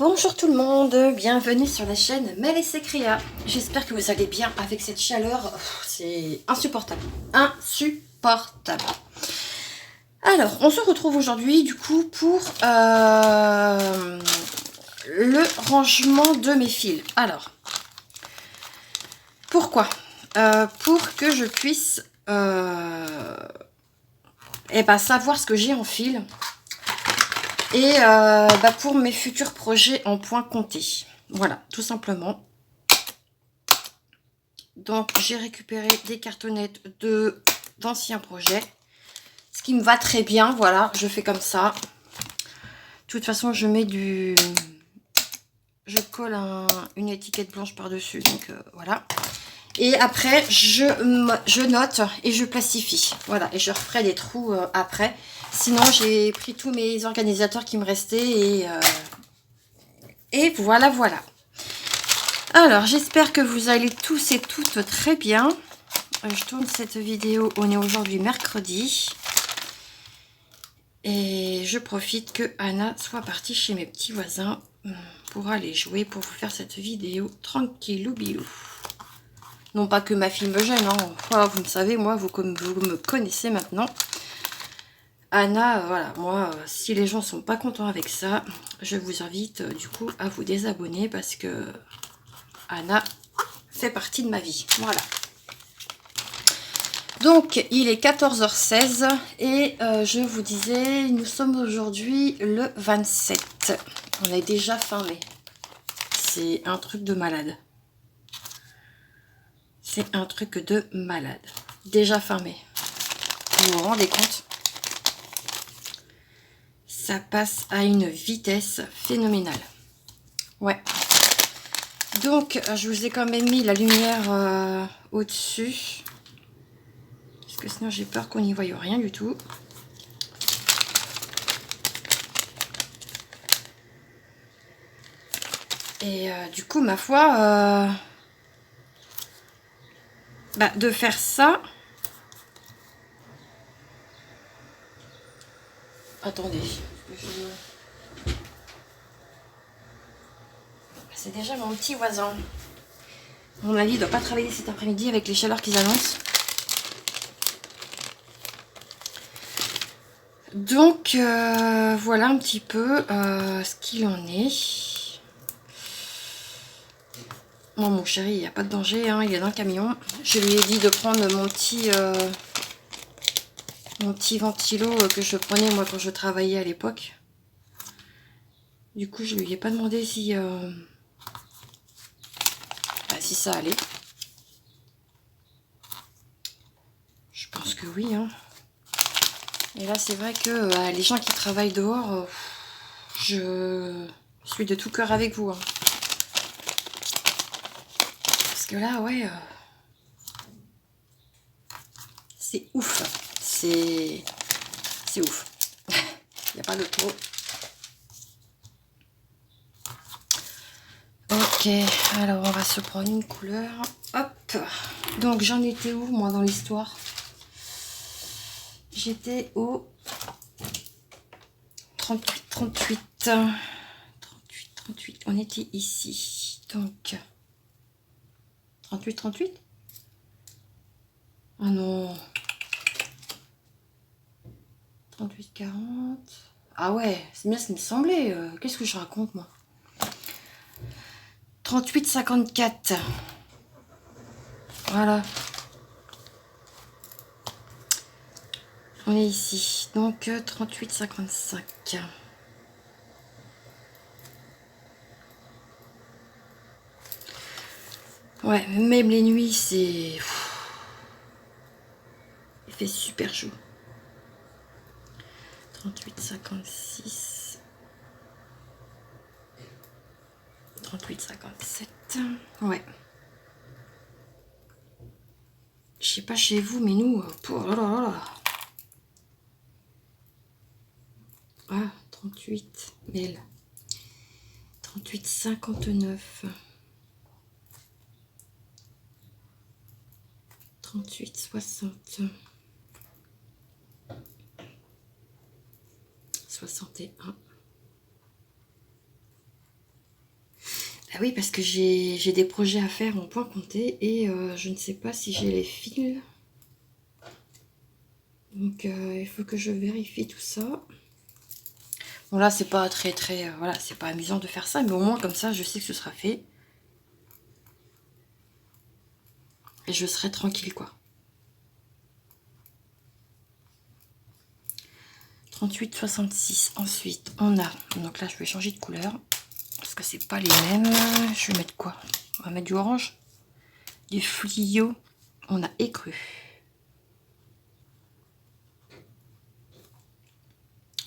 Bonjour tout le monde, bienvenue sur la chaîne Mel et ses créas. J'espère que vous allez bien avec cette chaleur, c'est insupportable, insupportable. Alors, on se retrouve aujourd'hui du coup pour le rangement de mes fils. Alors, pourquoi pour que je puisse savoir ce que j'ai en fil. Et pour mes futurs projets en point compté. Voilà, tout simplement. Donc, j'ai récupéré des cartonnettes d'anciens projets. Ce qui me va très bien, voilà, je fais comme ça. De toute façon, je mets du... Je colle une étiquette blanche par-dessus, donc voilà. Et après, je note et je plastifie. Voilà, et je referai des trous après. Sinon, j'ai pris tous mes organisateurs qui me restaient et voilà, voilà. Alors, j'espère que vous allez tous et toutes très bien. Je tourne cette vidéo, on est aujourd'hui mercredi. Et je profite que Anna soit partie chez mes petits voisins pour aller jouer, pour vous faire cette vidéo tranquillou bilou. Non pas que ma fille me gêne, hein. Voilà, vous me savez, moi, vous me connaissez maintenant. Anna, voilà, moi, si les gens sont pas contents avec ça, je vous invite du coup à vous désabonner parce que Anna fait partie de ma vie. Voilà. Donc, il est 14h16 et je vous disais, nous sommes aujourd'hui le 27. On est déjà fin mai. C'est un truc de malade. C'est un truc de malade. Déjà fin mai. Vous vous rendez compte? Ça passe à une vitesse phénoménale. Ouais. Donc, je vous ai quand même mis la lumière au-dessus. Parce que sinon, j'ai peur qu'on n'y voie rien du tout. Et du coup, ma foi, de faire ça... Attendez. C'est déjà mon petit voisin. À mon avis, il ne doit pas travailler cet après-midi avec les chaleurs qu'ils annoncent. Donc, voilà un petit peu ce qu'il en est. Bon, mon chéri, il n'y a pas de danger, hein, il est dans le camion. Je lui ai dit de prendre mon petit ventilo que je prenais moi quand je travaillais à l'époque. Du coup, je lui ai pas demandé si ça allait. Je pense que oui, hein. Et là, c'est vrai que les gens qui travaillent dehors, je suis de tout cœur avec vous. Hein. Parce que là, ouais, c'est ouf. C'est ouf. Il n'y a pas d'autre mot. Ok, alors on va se prendre une couleur. Hop. Donc, j'en étais où, moi, dans l'histoire? J'étais au 38, 38. 38, 38. On était ici. Donc, 38, 38. Ah non. 38, 40. Ah ouais, c'est bien ce qui me semblait. Qu'est-ce que je raconte, moi? 38, 54. Voilà. On est ici. Donc, 38, 55. Ouais, même les nuits, c'est... Il fait super chaud. 38, 56. 38, 57. Ouais. Je sais pas chez vous, mais nous... Oh là là là. Ah, 38. Belle. 38, 59. 38, 60. 61. oui, parce que j'ai des projets à faire en point compté et je ne sais pas si j'ai les fils. Donc il faut que je vérifie tout ça. Bon là c'est pas très voilà, c'est pas amusant de faire ça, mais au moins comme ça je sais que ce sera fait. Et je serai tranquille quoi. 38,66. Ensuite on a, donc là je vais changer de couleur. Parce que c'est pas les mêmes. Je vais mettre quoi? On va mettre du orange. Du fluo. On a écru.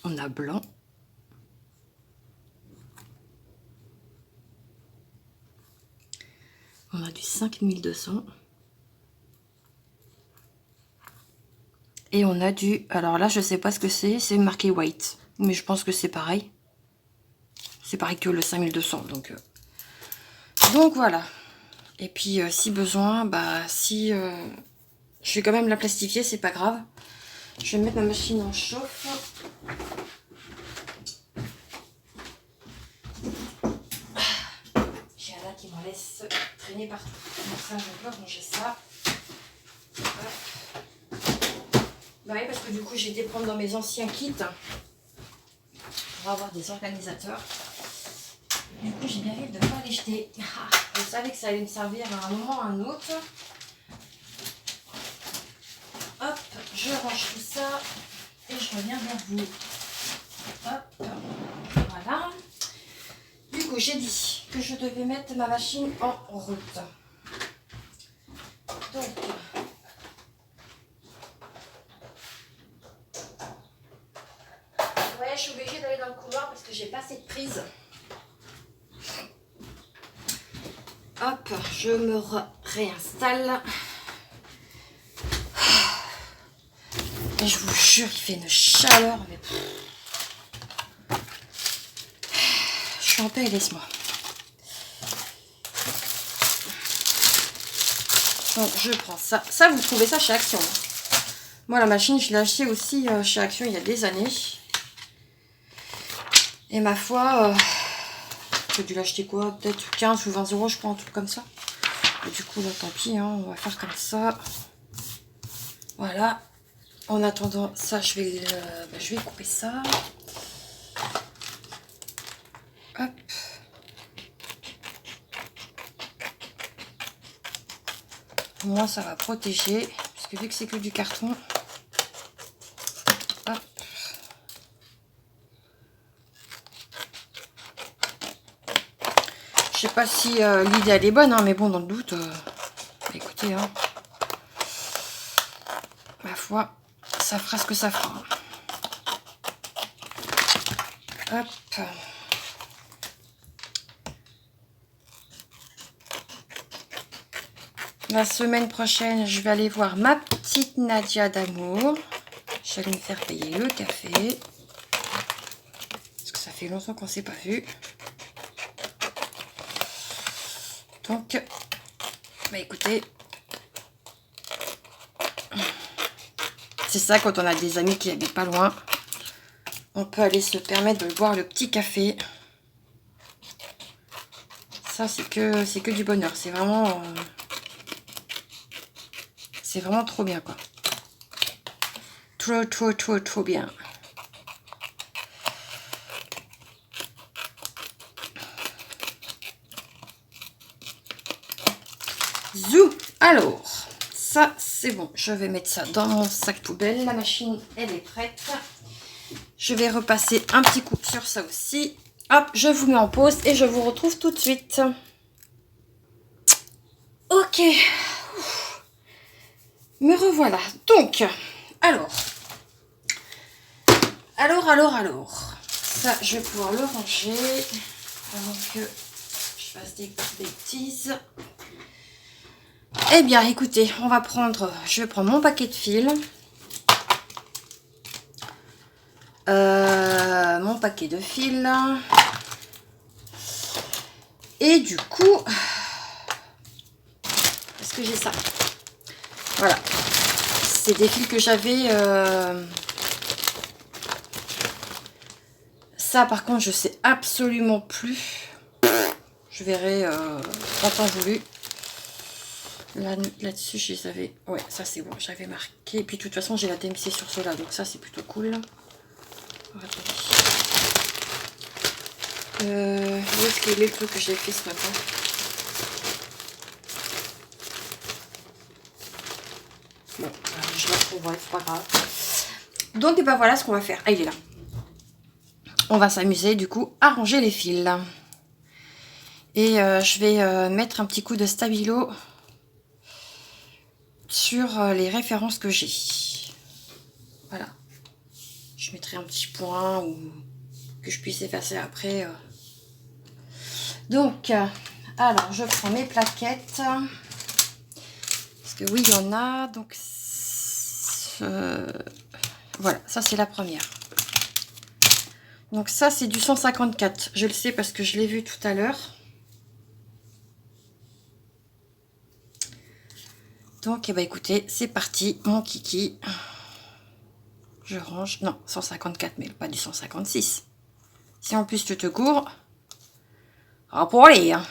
On a blanc. On a du 5200. Et on a du... Alors là, je sais pas ce que c'est. C'est marqué white. Mais je pense que c'est pareil. C'est pareil que le 5200. Donc voilà. Et puis, si besoin, bah si... je vais quand même la plastifier, c'est pas grave. Je vais mettre ma machine en chauffe. J'ai Anna qui m'en laisse traîner partout. Donc ça, je peux ranger ça. Bah oui, parce que du coup, j'ai été prendre dans mes anciens kits pour avoir des organisateurs. Du coup, j'ai bien vu de ne pas les jeter. Je savais que ça allait me servir à un moment ou à un autre. Hop, je range tout ça et je reviens vers vous. Hop, voilà. Du coup, j'ai dit que je devais mettre ma machine en route. Donc, ouais, je suis obligée d'aller dans le couloir parce que j'ai pas assez de prise. Hop, je me réinstalle. Et je vous jure, il fait une chaleur. Mais... je suis en paix, laisse-moi. Donc, je prends ça. Ça, vous trouvez ça chez Action. Moi, la machine, je l'ai achetée aussi chez Action il y a des années. Et ma foi, j'ai dû l'acheter quoi? Peut-être 15 ou 20 euros, je crois, un truc comme ça. Et du coup, là, tant pis, hein, on va faire comme ça. Voilà. En attendant, ça, je vais couper ça. Hop. Au moins, ça va protéger. Parce que vu que c'est que du carton. Hop. Je sais pas si l'idée elle est bonne, hein, mais bon, dans le doute, écoutez, hein, ma foi, ça fera ce que ça fera. Hop. La semaine prochaine, je vais aller voir ma petite Nadia d'amour. Je vais me faire payer le café. Parce que ça fait longtemps qu'on ne s'est pas vu. Donc, bah écoutez, c'est ça quand on a des amis qui habitent pas loin. On peut aller se permettre de boire le petit café. Ça, c'est que du bonheur. C'est vraiment trop bien, quoi. Trop bien. Zou. Alors, ça, c'est bon. Je vais mettre ça dans mon sac poubelle. La machine, elle est prête. Je vais repasser un petit coup sur ça aussi. Hop, je vous mets en pause et je vous retrouve tout de suite. Ok. Me revoilà. Donc, alors. Ça, je vais pouvoir le ranger avant que je fasse des bêtises. Eh bien, écoutez, je vais prendre mon paquet de fils. Mon paquet de fils. Et du coup, est-ce que j'ai ça? Voilà. C'est des fils que j'avais... Ça, par contre, je sais absolument plus. Je verrai en temps voulu. Là-dessus, je les avais... Ouais, ça c'est bon, j'avais marqué. Et puis de toute façon, j'ai la DMC sur cela, donc ça c'est plutôt cool. Où est-ce qu'il est le truc que j'ai fait ce matin? Bon, je le retrouverai, c'est pas grave. Donc, et ben voilà ce qu'on va faire. Ah, il est là. On va s'amuser du coup à ranger les fils. Et je vais mettre un petit coup de stabilo sur les références que j'ai. Voilà. Je mettrai un petit point ou que je puisse effacer après. Donc, alors je prends mes plaquettes. Parce que oui, il y en a. Donc, voilà, ça c'est la première. Donc ça c'est du 154. Je le sais parce que je l'ai vu tout à l'heure. Donc, eh ben, écoutez, c'est parti, mon kiki. Je range. Non, 154, mais pas du 156. Si en plus tu te cours, ah, pour aller. Hein.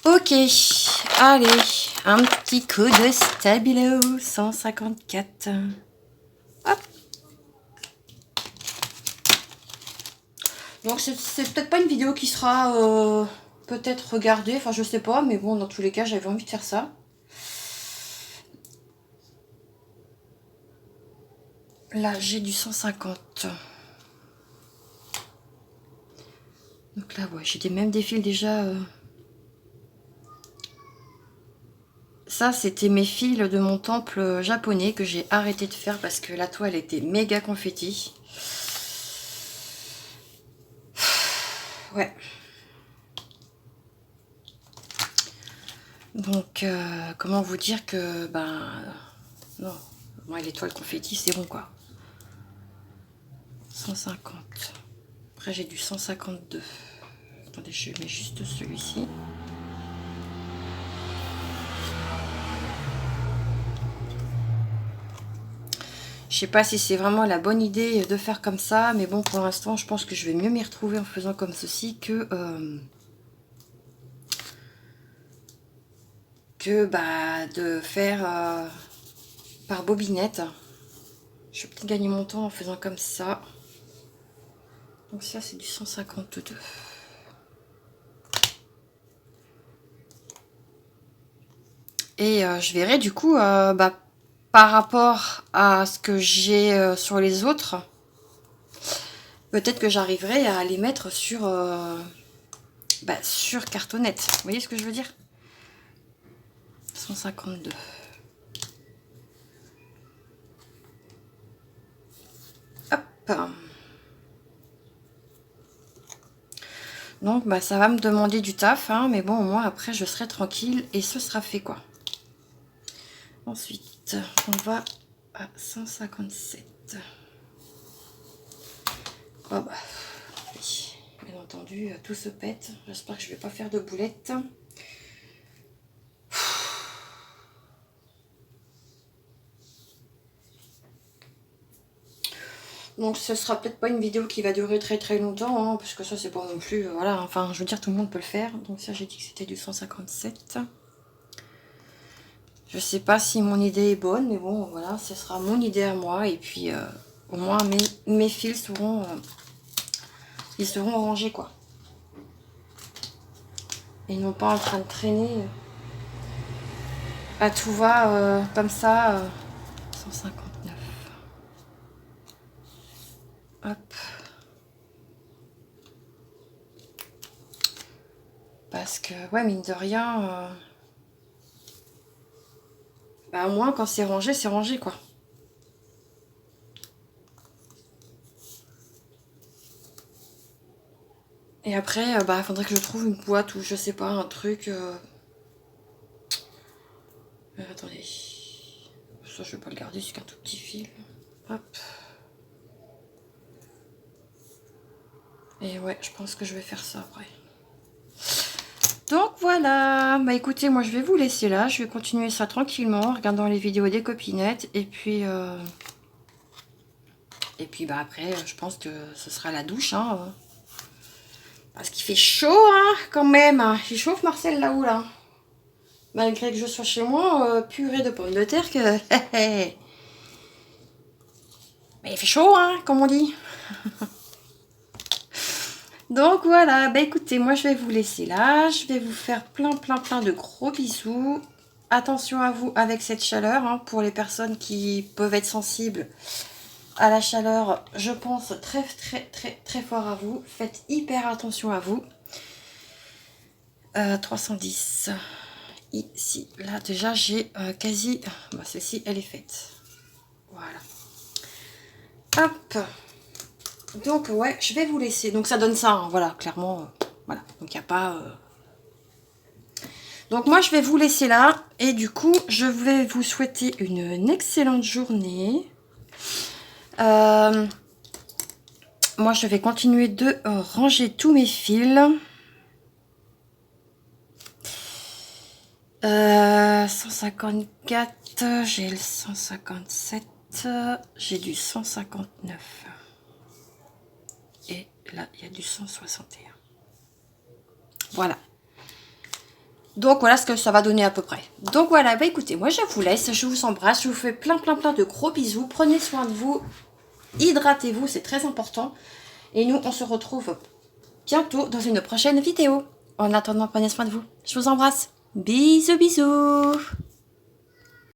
Ok, allez, un petit coup de stabilo, 154. Hop. Donc c'est peut-être pas une vidéo qui sera peut-être regardée, enfin je sais pas, mais bon, dans tous les cas, j'avais envie de faire ça. Là, j'ai du 150. Donc là, ouais, j'ai même des fils déjà. Ça, c'était mes fils de mon temple japonais que j'ai arrêté de faire parce que la toile était méga confetti. Ouais. Donc, comment vous dire que, ben, non, moi, les toiles confetti, c'est bon, quoi. 150. Après, j'ai du 152. Attendez, je mets juste celui-ci. Je sais pas si c'est vraiment la bonne idée de faire comme ça, mais bon, pour l'instant, je pense que je vais mieux m'y retrouver en faisant comme ceci que bah, de faire par bobinette. Je vais peut-être gagner mon temps en faisant comme ça. Donc ça, c'est du 152. Et je verrai du coup, bah, par rapport à ce que j'ai sur les autres, peut-être que j'arriverai à les mettre sur, bah, sur cartonnette. Vous voyez ce que je veux dire? 152. Hop. Donc, bah, ça va me demander du taf, hein, mais bon, au moins, après, je serai tranquille et ce sera fait, quoi. Ensuite, on va à 157. Oh, bah, oui, bien entendu, tout se pète. J'espère que je vais pas faire de boulettes. Donc ce sera peut-être pas une vidéo qui va durer très très longtemps, hein, parce que ça c'est pas non plus, voilà, enfin je veux dire tout le monde peut le faire. Donc ça j'ai dit que c'était du 157. Je sais pas si mon idée est bonne, mais bon voilà, ce sera mon idée à moi. Et puis au moins mes fils seront, ils seront rangés quoi. Et non pas en train de traîner à tout va comme ça. 159. Hop. Parce que, ouais, mine de rien, bah, au moins, quand c'est rangé, quoi. Et après, bah, faudrait que je trouve une boîte ou je sais pas, un truc. Attendez. Ça, je vais pas le garder, c'est qu'un tout petit fil. Hop. Et ouais, je pense que je vais faire ça après. Donc voilà, bah écoutez, moi je vais vous laisser là, je vais continuer ça tranquillement, en regardant les vidéos des copinettes, et puis Et puis bah après, je pense que ce sera la douche. Hein, parce qu'il fait chaud hein, quand même. Il chauffe Marcel là-haut là. Malgré que je sois chez moi, purée de pommes de terre que... Mais il fait chaud hein, comme on dit. Donc voilà, bah écoutez, moi je vais vous laisser là. Je vais vous faire plein de gros bisous. Attention à vous avec cette chaleur, hein, pour les personnes qui peuvent être sensibles à la chaleur. Je pense très fort à vous. Faites hyper attention à vous. 310. Ici, là déjà j'ai quasi... Bah, celle-ci, elle est faite. Voilà. Hop. Donc ouais, je vais vous laisser. Donc ça donne ça, hein, voilà, clairement. Voilà, donc il n'y a pas... Donc moi je vais vous laisser là. Et du coup, je vais vous souhaiter une excellente journée. Moi je vais continuer de ranger tous mes fils. 154, j'ai le 157, j'ai du 159. Et là, il y a du 161. Voilà. Donc, voilà ce que ça va donner à peu près. Donc, voilà. Bah, écoutez, moi, je vous laisse. Je vous embrasse. Je vous fais plein de gros bisous. Prenez soin de vous. Hydratez-vous. C'est très important. Et nous, on se retrouve bientôt dans une prochaine vidéo. En attendant, prenez soin de vous. Je vous embrasse. Bisous.